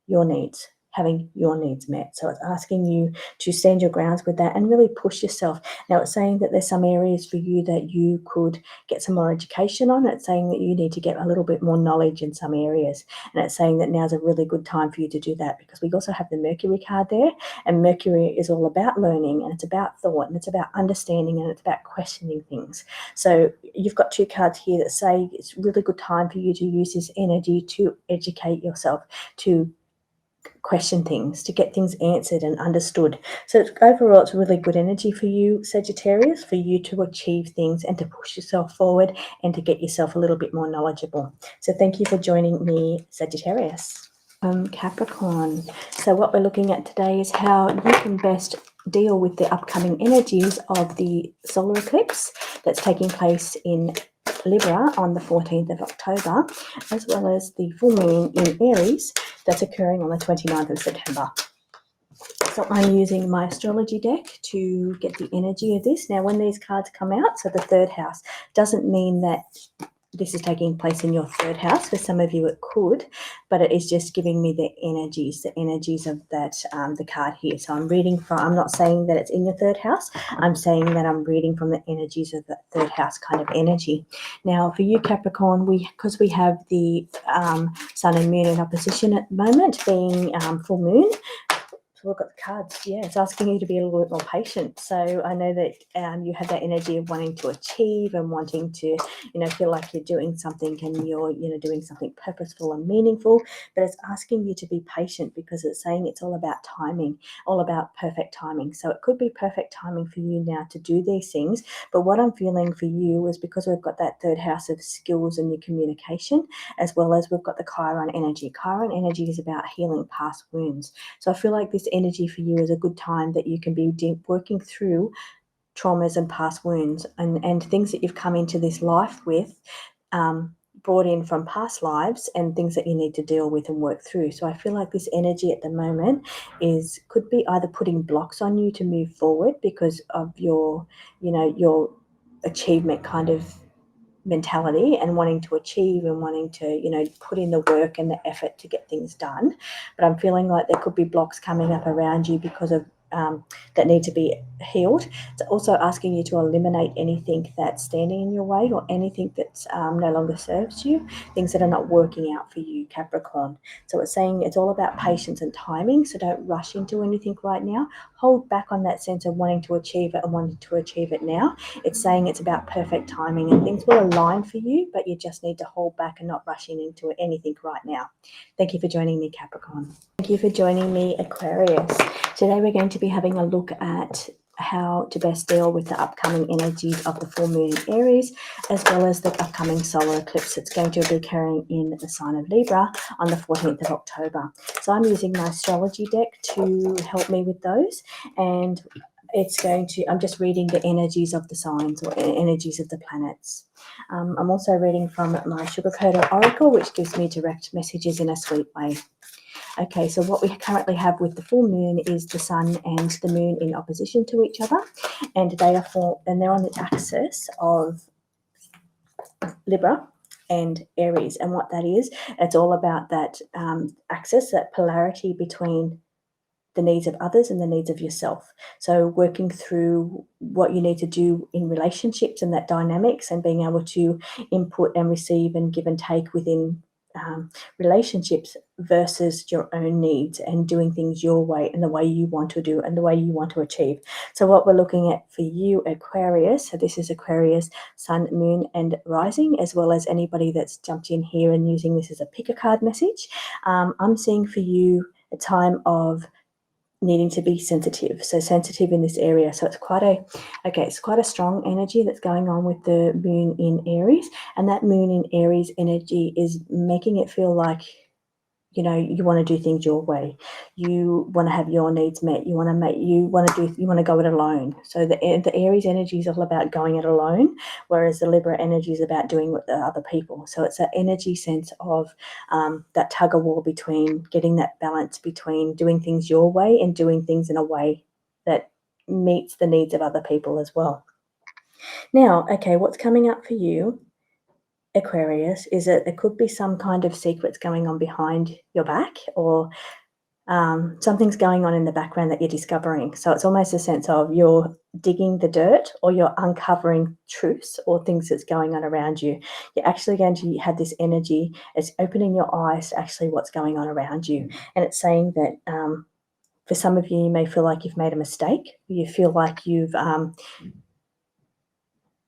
your needs, having your needs met. So it's asking you to stand your grounds with that and really push yourself. Now it's saying that there's some areas for you that you could get some more education on. It's saying that you need to get a little bit more knowledge in some areas. And it's saying that now's a really good time for you to do that, because we also have the Mercury card there, and Mercury is all about learning, and it's about thought, and it's about understanding, and it's about questioning things. So you've got two cards here that say it's a really good time for you to use this energy to educate yourself, to question things, to get things answered and understood. So overall, it's really good energy for you, Sagittarius, for you to achieve things and to push yourself forward and to get yourself a little bit more knowledgeable. So thank you for joining me, Sagittarius. Capricorn. So what we're looking at today is how you can best deal with the upcoming energies of the solar eclipse that's taking place in Libra on the 14th of October, as well as the full moon in Aries that's occurring on the 29th of September. So I'm using my astrology deck to get the energy of this. Now, when these cards come out, so the third house, doesn't mean that this is taking place in your third house. For some of you it could, but it is just giving me the energies of that, the card here. So I'm reading from, I'm not saying that it's in your third house, I'm saying that I'm reading from the energies of that third house kind of energy. Now for you, Capricorn, because we have the Sun and Moon in opposition at the moment, being full moon. So we've got the cards. Yeah, it's asking you to be a little bit more patient. So I know that you have that energy of wanting to achieve and wanting to, feel like you're doing something and you're, doing something purposeful and meaningful. But it's asking you to be patient, because it's saying it's all about timing, all about perfect timing. So it could be perfect timing for you now to do these things. But what I'm feeling for you is, because we've got that third house of skills and your communication, as well as we've got the Chiron energy. Chiron energy is about healing past wounds. So I feel like this energy for you is a good time that you can be working through traumas and past wounds and things that you've come into this life with, brought in from past lives, and things that you need to deal with and work through. So I feel like this energy at the moment could be either putting blocks on you to move forward because of your achievement kind of mentality and wanting to achieve and wanting to put in the work and the effort to get things done. But I'm feeling like there could be blocks coming up around you because of that need to be healed. It's also asking you to eliminate anything that's standing in your way, or anything that's no longer serves you, things that are not working out for you, Capricorn. So it's saying it's all about patience and timing. So don't rush into anything right now. Hold back on that sense of wanting to achieve it and wanting to achieve it now. It's saying it's about perfect timing, and things will align for you, but you just need to hold back and not rushing into anything right now. Thank you for joining me, Capricorn. Thank you for joining me, Aquarius. Today we're going to be having a look at how to best deal with the upcoming energies of the full moon in Aries, as well as the upcoming solar eclipse that's going to be occurring in the sign of Libra on the 14th of October. So I'm using my astrology deck to help me with those, and I'm just reading the energies of the signs or energies of the planets. I'm also reading from my sugar-coated oracle, which gives me direct messages in a sweet way. Okay, so what we currently have with the full moon is the sun and the moon in opposition to each other, and they're on the axis of Libra and Aries. And what that is, it's all about that axis, that polarity between the needs of others and the needs of yourself. So working through what you need to do in relationships and that dynamics, and being able to input and receive and give and take within relationships versus your own needs, and doing things your way and the way you want to do and the way you want to achieve. So what we're looking at for you, Aquarius, so this is Aquarius sun, moon and rising, as well as anybody that's jumped in here and using this as a pick a card message. I'm seeing for you a time of needing to be sensitive. So sensitive in this area. So it's quite a strong energy that's going on with the moon in Aries. And that moon in Aries energy is making it feel like, you know, you want to do things your way. You want to have your needs met. You want to go it alone. So the Aries energy is all about going it alone, whereas the Libra energy is about doing with the other people. So it's that energy sense of that tug of war between getting that balance between doing things your way and doing things in a way that meets the needs of other people as well. Now, okay, what's coming up for you, Aquarius, is that there could be some kind of secrets going on behind your back, or something's going on in the background that you're discovering. So it's almost a sense of you're digging the dirt, or you're uncovering truths or things that's going on around you. You're actually going to have this energy. It's opening your eyes to actually what's going on around you. And it's saying that for some of you, you may feel like you've made a mistake. You feel like you've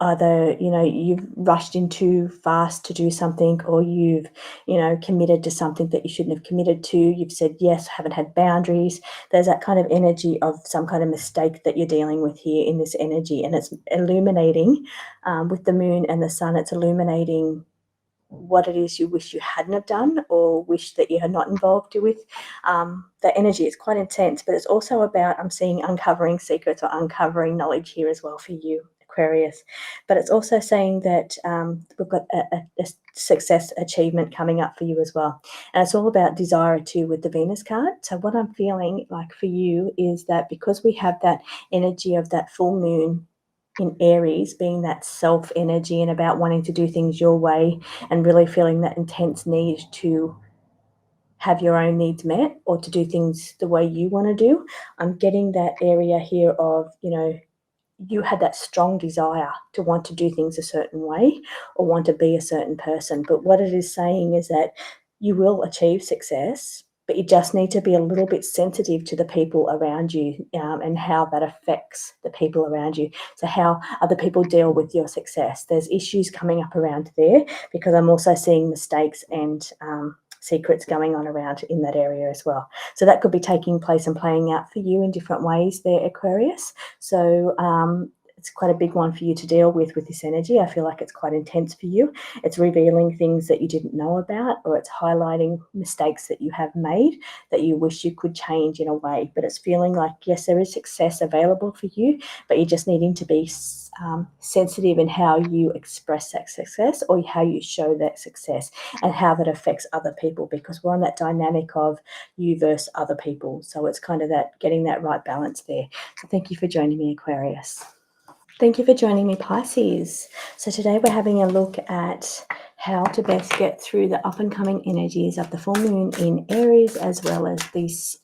either, you know, you've rushed in too fast to do something, or you've, you know, committed to something that you shouldn't have committed to. You've said yes, haven't had boundaries. There's that kind of energy of some kind of mistake that you're dealing with here in this energy. And it's illuminating with the moon and the sun. It's illuminating what it is you wish you hadn't have done, or wish that you had not involved you with. The energy is quite intense, but it's also about, I'm seeing uncovering secrets or uncovering knowledge here as well for you, Aquarius. But it's also saying that we've got a success achievement coming up for you as well. And it's all about desire too with the Venus card. So what I'm feeling like for you is that because we have that energy of that full moon in Aries being that self energy and about wanting to do things your way, and really feeling that intense need to have your own needs met or to do things the way you want to do, I'm getting that area here of, you know, you had that strong desire to want to do things a certain way or want to be a certain person. But what it is saying is that you will achieve success, but you just need to be a little bit sensitive to the people around you, and how that affects the people around you. So how other people deal with your success. There's issues coming up around there, because I'm also seeing mistakes and secrets going on around in that area as well. So that could be taking place and playing out for you in different ways there, Aquarius. So it's quite a big one for you to deal with this energy. I feel like it's quite intense for you. It's revealing things that you didn't know about, or it's highlighting mistakes that you have made that you wish you could change in a way. But it's feeling like, yes, there is success available for you, but you're just needing to be sensitive in how you express that success, or how you show that success, and how that affects other people, because we're on that dynamic of you versus other people. So it's kind of that getting that right balance there. So thank you for joining me, Aquarius. Thank you for joining me, Pisces. So today we're having a look at how to best get through the up and coming energies of the full moon in Aries, as well as this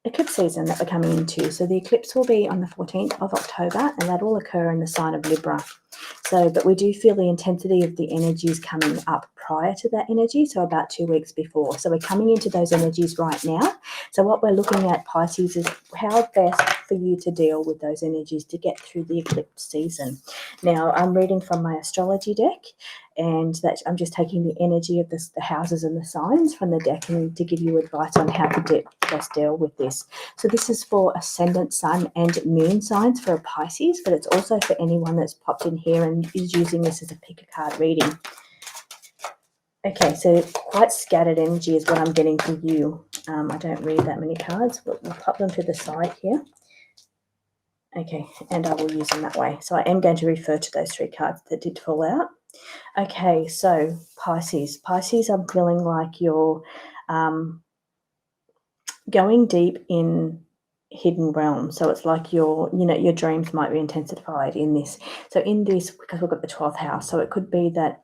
eclipse season that we're coming into. So the eclipse will be on the 14th of October, and that will occur in the sign of Libra. So, but we do feel the intensity of the energies coming up prior to that energy, so about 2 weeks before. So we're coming into those energies right now. So what we're looking at, Pisces, is how best for you to deal with those energies to get through the eclipse season. Now, I'm reading from my astrology deck, and that I'm just taking the energy of the houses and the signs from the deck and to give you advice on how to best deal with this. So this is for ascendant, sun and moon signs for a Pisces, but it's also for anyone that's popped in here and is using this as a pick a card reading. Okay, so quite scattered energy is what I'm getting for you. I don't read that many cards, but we'll pop them to the side here. Okay, and I will use them that way. So I am going to refer to those 3 cards that did fall out. Okay, so Pisces. Pisces, I'm feeling like you're going deep in hidden realms. So it's like your dreams might be intensified in this. So in this, because we've got the 12th house, so it could be that,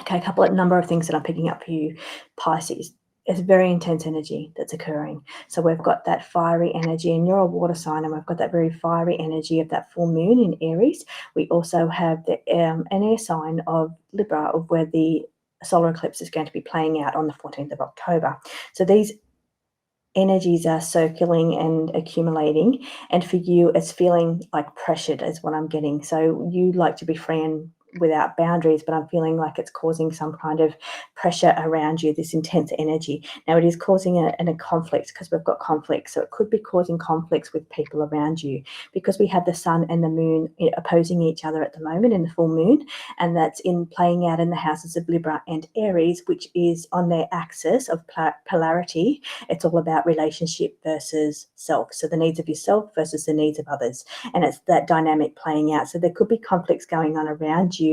okay, a number of things that I'm picking up for you, Pisces. It's very intense energy that's occurring. So we've got that fiery energy, and you're a water sign, and we've got that very fiery energy of that full moon in Aries. We also have an air sign of Libra, of where the solar eclipse is going to be playing out on the 14th of October. So these energies are circling and accumulating, and for you it's feeling like pressured is what I'm getting. So you like to be free and without boundaries, but I'm feeling like it's causing some kind of pressure around you, this intense energy. Now it is causing a conflict, because we've got conflict, so it could be causing conflicts with people around you, because we have the sun and the moon opposing each other at the moment in the full moon, and that's playing out in the houses of Libra and Aries, which is on their axis of polarity. It's all about relationship versus self, so the needs of yourself versus the needs of others, and it's that dynamic playing out. So there could be conflicts going on around you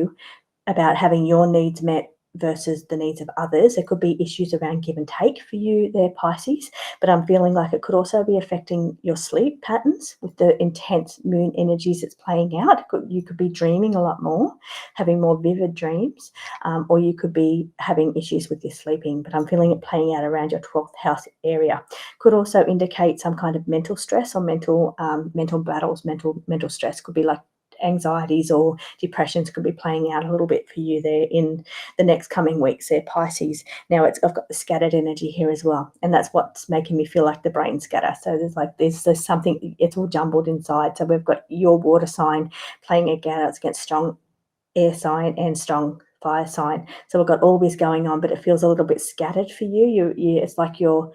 about having your needs met versus the needs of others. There could be issues around give and take for you there, Pisces, but I'm feeling like it could also be affecting your sleep patterns with the intense moon energies that's playing out. You could be dreaming a lot more, having more vivid dreams, or you could be having issues with your sleeping, but I'm feeling it playing out around your 12th house area. Could also indicate some kind of mental stress or mental battles, mental stress. Could be like anxieties or depressions could be playing out a little bit for you there in the next coming weeks there, Pisces. Now I've got the scattered energy here as well, and that's what's making me feel like the brain scatter. So there's something, it's all jumbled inside. So we've got your water sign playing against strong air sign and strong fire sign. So we've got all this going on, but it feels a little bit scattered for you. It's like you're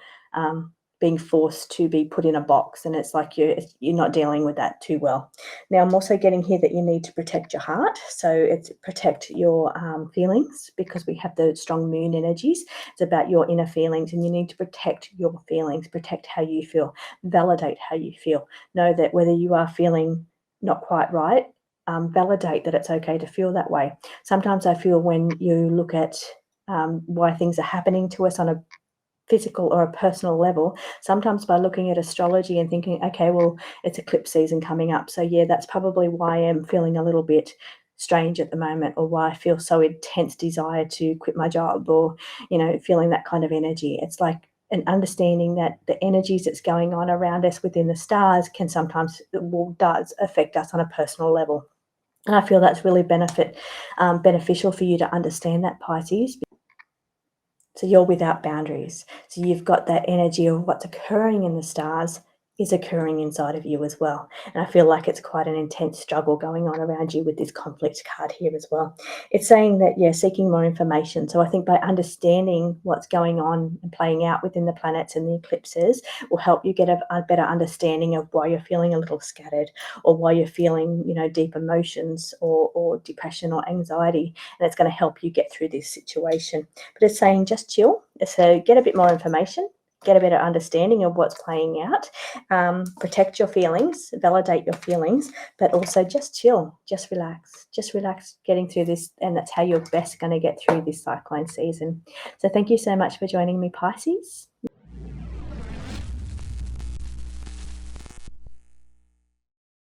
being forced to be put in a box, and it's like you're not dealing with that too well. Now I'm also getting here that you need to protect your heart, so it's protect your feelings, because we have the strong moon energies. It's about your inner feelings, and you need to protect your feelings, protect how you feel, validate how you feel. Know that whether you are feeling not quite right, validate that it's okay to feel that way. Sometimes I feel when you look at why things are happening to us on a physical or a personal level, sometimes by looking at astrology and thinking, okay, well, it's eclipse season coming up, so yeah, that's probably why I'm feeling a little bit strange at the moment, or why I feel so intense desire to quit my job, or feeling that kind of energy. It's like an understanding that the energies that's going on around us within the stars can sometimes, does affect us on a personal level. And I feel that's really beneficial for you to understand that, Pisces. So you're without boundaries. So you've got that energy of what's occurring in the stars is occurring inside of you as well. And I feel like it's quite an intense struggle going on around you with this conflict card here as well. It's saying that you're seeking more information. So I think by understanding what's going on and playing out within the planets and the eclipses will help you get a better understanding of why you're feeling a little scattered, or why you're feeling, deep emotions or depression or anxiety. And it's going to help you get through this situation. But it's saying just chill. So get a bit more information, get a better understanding of what's playing out, protect your feelings, validate your feelings, but also just chill, just relax getting through this, and that's how you're best going to get through this cyclone season. So thank you so much for joining me, Pisces.